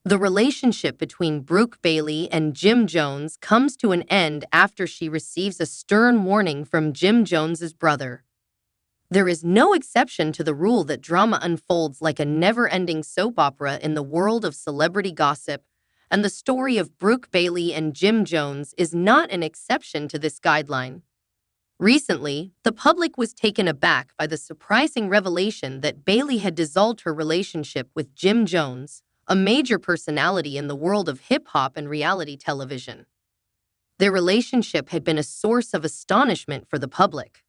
The relationship between Brooke Bailey and Jim Jones comes to an end after she receives a stern warning from Jim Jones's brother. There is no exception to the rule that drama unfolds like a never-ending soap opera in the world of celebrity gossip, and the story of Brooke Bailey and Jim Jones is not an exception to this guideline. Recently, the public was taken aback by the surprising revelation that Bailey had dissolved her relationship with Jim Jones, a major personality in the world of hip-hop and reality television. Their relationship had been a source of astonishment for the public.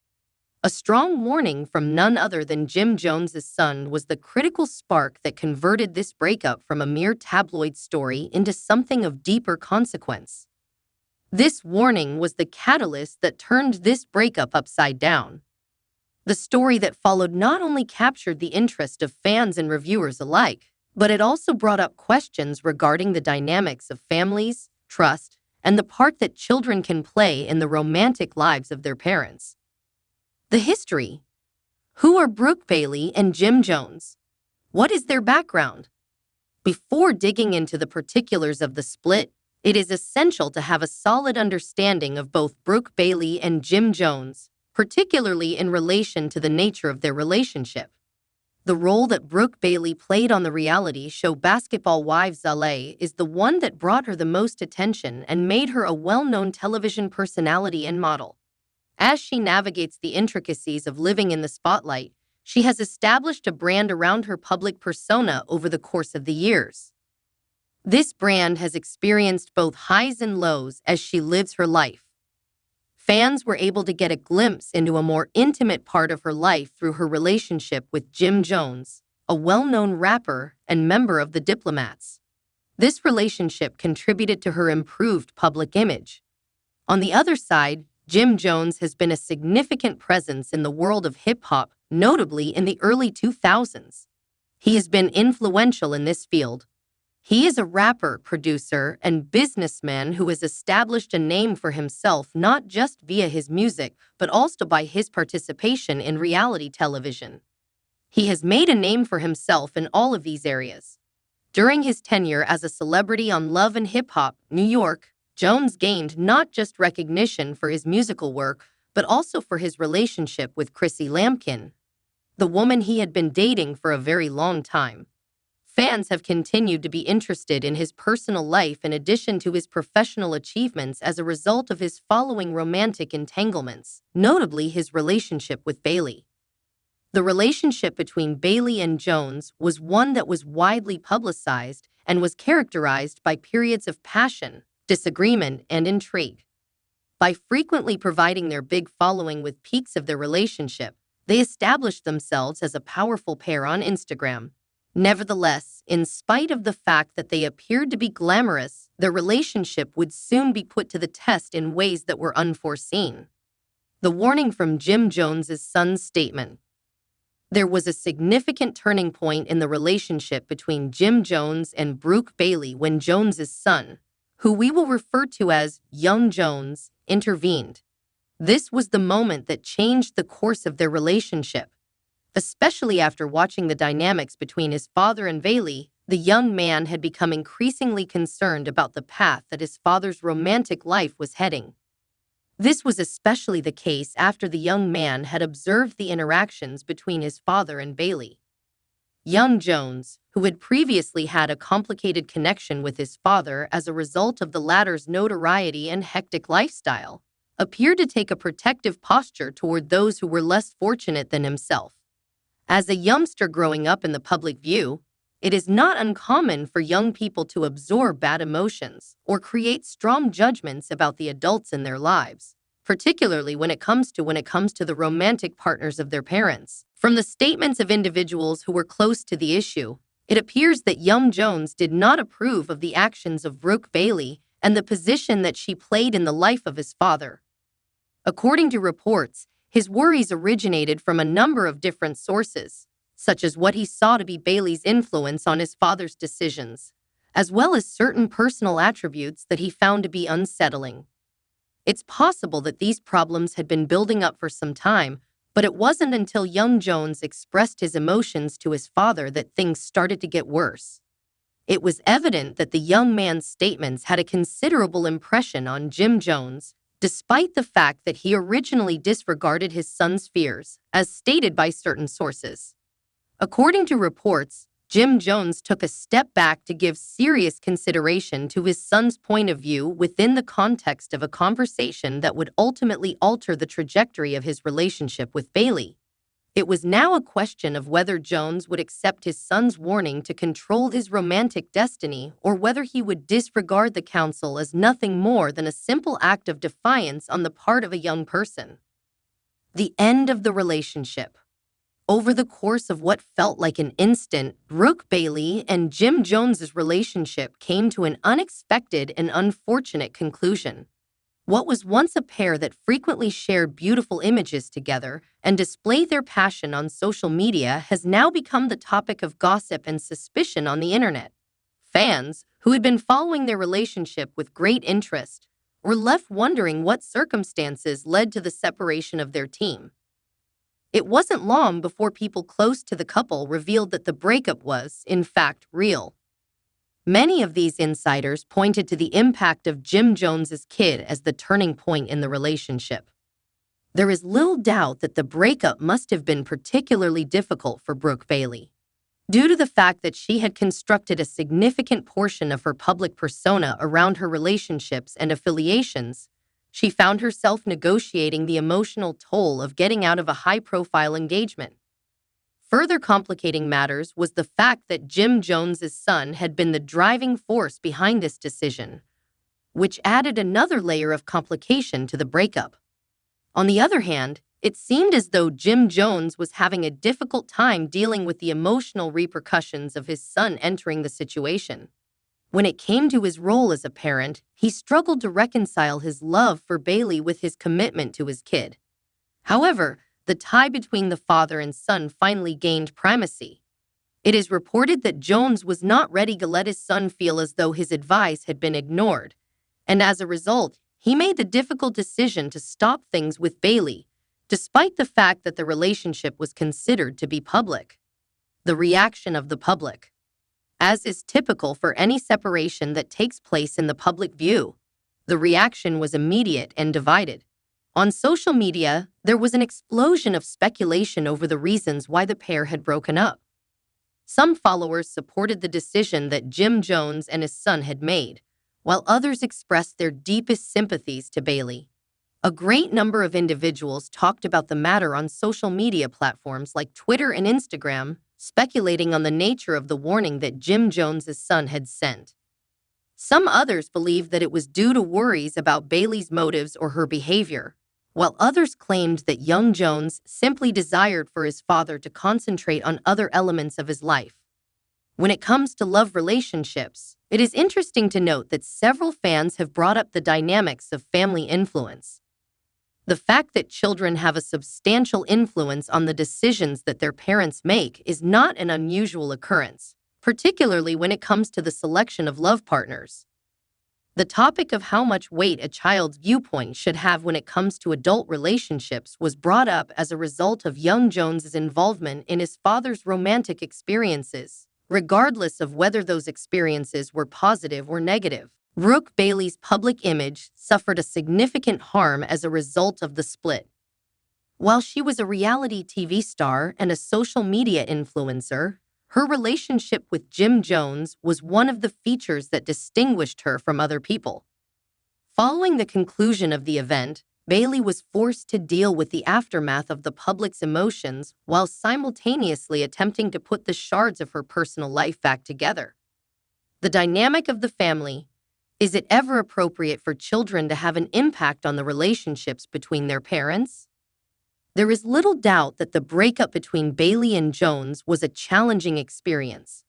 A strong warning from none other than Jim Jones's son was the critical spark that converted this breakup from a mere tabloid story into something of deeper consequence. This warning was the catalyst that turned this breakup upside down. The story that followed not only captured the interest of fans and reviewers alike, but it also brought up questions regarding the dynamics of families, trust, and the part that children can play in the romantic lives of their parents. The history. Who are Brooke Bailey and Jim Jones? What is their background? Before digging into the particulars of the split, it is essential to have a solid understanding of both Brooke Bailey and Jim Jones, particularly in relation to the nature of their relationship. The role that Brooke Bailey played on the reality show Basketball Wives LA is the one that brought her the most attention and made her a well-known television personality and model. As she navigates the intricacies of living in the spotlight, she has established a brand around her public persona over the course of the years. This brand has experienced both highs and lows as she lives her life. Fans were able to get a glimpse into a more intimate part of her life through her relationship with Jim Jones, a well-known rapper and member of the Diplomats. This relationship contributed to her improved public image. On the other side, Jim Jones has been a significant presence in the world of hip-hop, notably in the early 2000s. He has been influential in this field. He is a rapper, producer, and businessman who has established a name for himself not just via his music, but also by his participation in reality television. He has made a name for himself in all of these areas. During his tenure as a celebrity on Love&Hiphop, New York, Jones gained not just recognition for his musical work, but also for his relationship with Chrissy Lampkin, the woman he had been dating for a very long time. Fans have continued to be interested in his personal life in addition to his professional achievements as a result of his following romantic entanglements, notably his relationship with Bailey. The relationship between Bailey and Jones was one that was widely publicized and was characterized by periods of passion, disagreement, and intrigue. By frequently providing their big following with peaks of their relationship, they established themselves as a powerful pair on Instagram. Nevertheless, in spite of the fact that they appeared to be glamorous, their relationship would soon be put to the test in ways that were unforeseen. The warning from Jim Jones's son's statement. There was a significant turning point in the relationship between Jim Jones and Brooke Bailey when Jones's son, who we will refer to as Young Jones, intervened. This was the moment that changed the course of their relationship. Especially after watching the dynamics between his father and Bailey, the young man had become increasingly concerned about the path that his father's romantic life was heading. This was especially the case after the young man had observed the interactions between his father and Bailey. Young Jones, who had previously had a complicated connection with his father as a result of the latter's notoriety and hectic lifestyle, appeared to take a protective posture toward those who were less fortunate than himself. As a youngster growing up in the public view, it is not uncommon for young people to absorb bad emotions or create strong judgments about the adults in their lives, particularly when it comes to the romantic partners of their parents. From the statements of individuals who were close to the issue, it appears that young Jones did not approve of the actions of Brooke Bailey and the position that she played in the life of his father. According to reports, his worries originated from a number of different sources, such as what he saw to be Bailey's influence on his father's decisions, as well as certain personal attributes that he found to be unsettling. It's possible that these problems had been building up for some time, but it wasn't until young Jones expressed his emotions to his father that things started to get worse. It was evident that the young man's statements had a considerable impression on Jim Jones, despite the fact that he originally disregarded his son's fears, as stated by certain sources. According to reports, Jim Jones took a step back to give serious consideration to his son's point of view within the context of a conversation that would ultimately alter the trajectory of his relationship with Bailey. It was now a question of whether Jones would accept his son's warning to control his romantic destiny or whether he would disregard the counsel as nothing more than a simple act of defiance on the part of a young person. The end of the relationship. Over the course of what felt like an instant, Brooke Bailey and Jim Jones's relationship came to an unexpected and unfortunate conclusion. What was once a pair that frequently shared beautiful images together and displayed their passion on social media has now become the topic of gossip and suspicion on the internet. Fans, who had been following their relationship with great interest, were left wondering what circumstances led to the separation of their team. It wasn't long before people close to the couple revealed that the breakup was, in fact, real. Many of these insiders pointed to the impact of Jim Jones's kid as the turning point in the relationship. There is little doubt that the breakup must have been particularly difficult for Brooke Bailey. Due to the fact that she had constructed a significant portion of her public persona around her relationships and affiliations, she found herself negotiating the emotional toll of getting out of a high-profile engagement. Further complicating matters was the fact that Jim Jones's son had been the driving force behind this decision, which added another layer of complication to the breakup. On the other hand, it seemed as though Jim Jones was having a difficult time dealing with the emotional repercussions of his son entering the situation. When it came to his role as a parent, he struggled to reconcile his love for Bailey with his commitment to his kid. However, the tie between the father and son finally gained primacy. It is reported that Jones was not ready to let his son feel as though his advice had been ignored, and as a result, he made the difficult decision to stop things with Bailey, despite the fact that the relationship was considered to be public. The reaction of the public. As is typical for any separation that takes place in the public view, the reaction was immediate and divided. On social media, there was an explosion of speculation over the reasons why the pair had broken up. Some followers supported the decision that Jim Jones and his son had made, while others expressed their deepest sympathies to Bailey. A great number of individuals talked about the matter on social media platforms like Twitter and Instagram, speculating on the nature of the warning that Jim Jones's son had sent. Some others believed that it was due to worries about Bailey's motives or her behavior, while others claimed that young Jones simply desired for his father to concentrate on other elements of his life. When it comes to love relationships, it is interesting to note that several fans have brought up the dynamics of family influence. The fact that children have a substantial influence on the decisions that their parents make is not an unusual occurrence, particularly when it comes to the selection of love partners. The topic of how much weight a child's viewpoint should have when it comes to adult relationships was brought up as a result of young Jones's involvement in his father's romantic experiences, regardless of whether those experiences were positive or negative. Brooke Bailey's public image suffered a significant harm as a result of the split. While she was a reality TV star and a social media influencer, her relationship with Jim Jones was one of the features that distinguished her from other people. Following the conclusion of the event, Bailey was forced to deal with the aftermath of the public's emotions while simultaneously attempting to put the shards of her personal life back together. The dynamic of the family. Is it ever appropriate for children to have an impact on the relationships between their parents? There is little doubt that the breakup between Bailey and Jones was a challenging experience,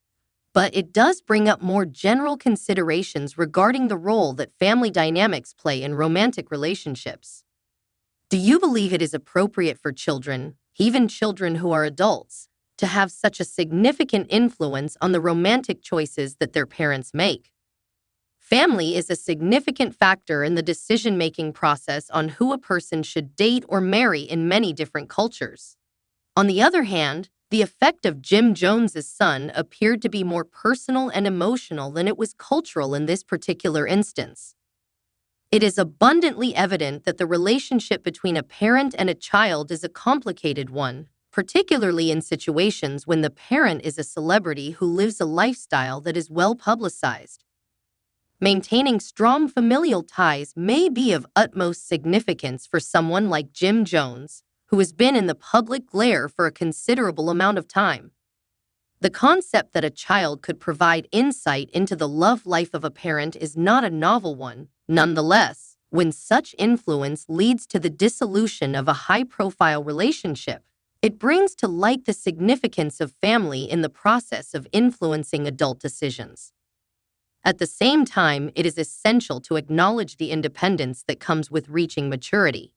but it does bring up more general considerations regarding the role that family dynamics play in romantic relationships. Do you believe it is appropriate for children, even children who are adults, to have such a significant influence on the romantic choices that their parents make? Family is a significant factor in the decision-making process on who a person should date or marry in many different cultures. On the other hand, The effect of Jim Jones's son appeared to be more personal and emotional than it was cultural in this particular instance. It is abundantly evident that the relationship between a parent and a child is a complicated one, particularly in situations when the parent is a celebrity who lives a lifestyle that is well publicized. Maintaining strong familial ties may be of utmost significance for someone like Jim Jones, who has been in the public glare for a considerable amount of time. The concept that a child could provide insight into the love life of a parent is not a novel one. Nonetheless, when such influence leads to the dissolution of a high-profile relationship, it brings to light the significance of family in the process of influencing adult decisions. At the same time, it is essential to acknowledge the independence that comes with reaching maturity.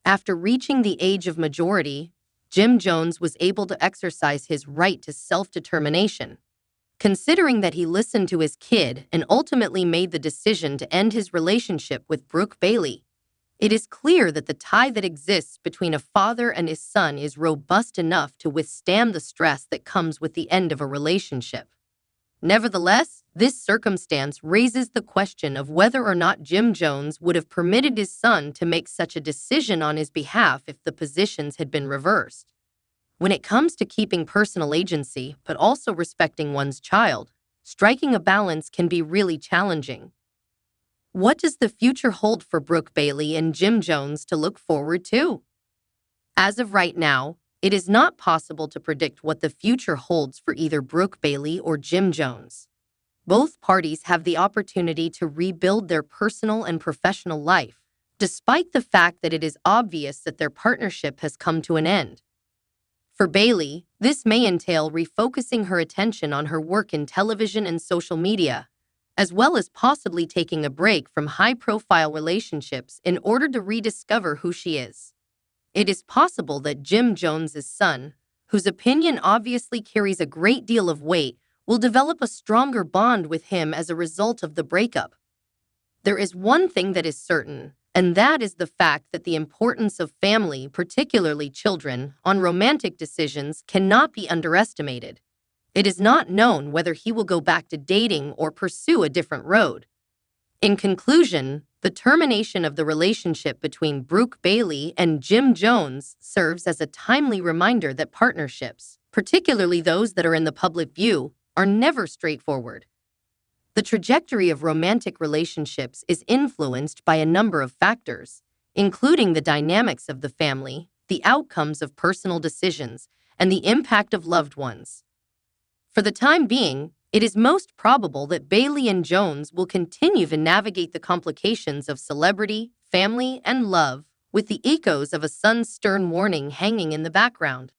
After reaching the age of majority, Jim Jones was able to exercise his right to self-determination. Considering that he listened to his kid and ultimately made the decision to end his relationship with Brooke Bailey, it is clear that the tie that exists between a father and his son is robust enough to withstand the stress that comes with the end of a relationship. Nevertheless, this circumstance raises the question of whether or not Jim Jones would have permitted his son to make such a decision on his behalf if the positions had been reversed. When it comes to keeping personal agency, but also respecting one's child, striking a balance can be really challenging. What does the future hold for Brooke Bailey and Jim Jones to look forward to? As of right now, it is not possible to predict what the future holds for either Brooke Bailey or Jim Jones. Both parties have the opportunity to rebuild their personal and professional life, despite the fact that it is obvious that their partnership has come to an end. For Bailey, this may entail refocusing her attention on her work in television and social media, as well as possibly taking a break from high-profile relationships in order to rediscover who she is. It is possible that Jim Jones's son, whose opinion obviously carries a great deal of weight, will develop a stronger bond with him as a result of the breakup. There is one thing that is certain, and that is the fact that the importance of family, particularly children, on romantic decisions cannot be underestimated. It is not known whether he will go back to dating or pursue a different road. In conclusion, the termination of the relationship between Brooke Bailey and Jim Jones serves as a timely reminder that partnerships, particularly those that are in the public view, are never straightforward. The trajectory of romantic relationships is influenced by a number of factors, including the dynamics of the family, the outcomes of personal decisions, and the impact of loved ones. For the time being, it is most probable that Bailey and Jones will continue to navigate the complications of celebrity, family, and love, with the echoes of a son's stern warning hanging in the background.